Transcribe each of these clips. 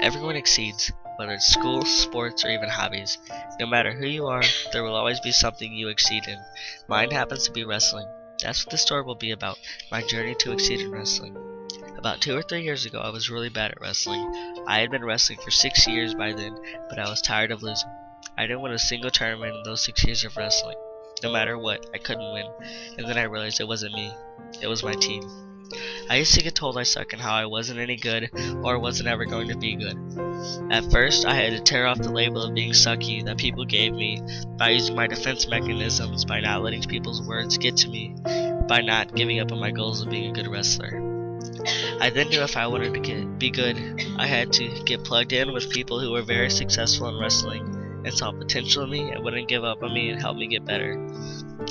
Everyone exceeds, whether it's school, sports, or even hobbies. No matter who you are, there will always be something you exceed in. Mine happens to be wrestling. That's what this story will be about, my journey to exceed in wrestling. About 2 or 3 years ago, I was really bad at wrestling. I had been wrestling for 6 years by then, but I was tired of losing. I didn't win a single tournament in those 6 years of wrestling. No matter what, I couldn't win, and then I realized it wasn't me, it was my team. I used to get told I suck and how I wasn't any good or wasn't ever going to be good. At first, I had to tear off the label of being sucky that people gave me by using my defense mechanisms, by not letting people's words get to me, by not giving up on my goals of being a good wrestler. I then knew if I wanted to be good, I had to get plugged in with people who were very successful in wrestling and saw potential in me and wouldn't give up on me and help me get better.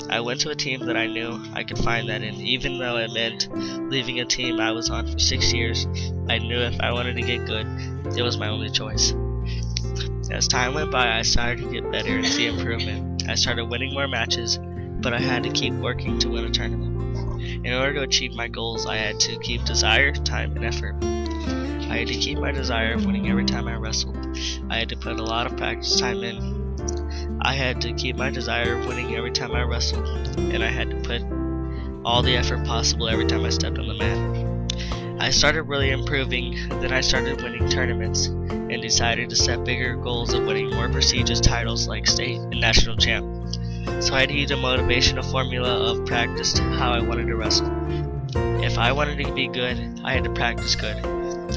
I went to a team that I knew I could find that in, even though it meant leaving a team I was on for 6 years. I knew if I wanted to get good, it was my only choice. As time went by, I started to get better and see improvement. I started winning more matches, but I had to keep working to win a tournament. In order to achieve my goals, I had to keep desire, time, and effort. I had to keep my desire of winning every time I wrestled. I had to put a lot of practice time in. I had to keep my desire of winning every time I wrestled, and I had to put all the effort possible every time I stepped on the mat. I started really improving, then I started winning tournaments, and decided to set bigger goals of winning more prestigious titles like state and national champ. So I had to use a motivational formula of practice to how I wanted to wrestle. If I wanted to be good, I had to practice good.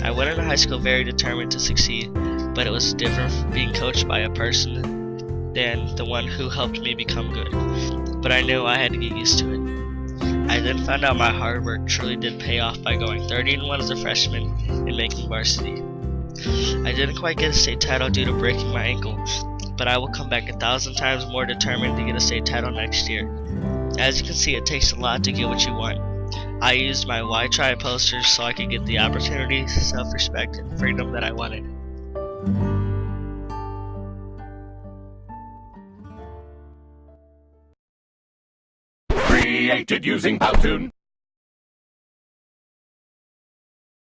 I went into high school very determined to succeed, but it was different from being coached by a person than the one who helped me become good. But I knew I had to get used to it. I then found out my hard work truly did pay off by going 30-1 as a freshman and making varsity. I didn't quite get a state title due to breaking my ankle, but I will come back 1,000 times more determined to get a state title next year. As you can see, it takes a lot to get what you want. I used my Why Try posters so I could get the opportunity, self-respect, and freedom that I wanted. Created using Powtoon.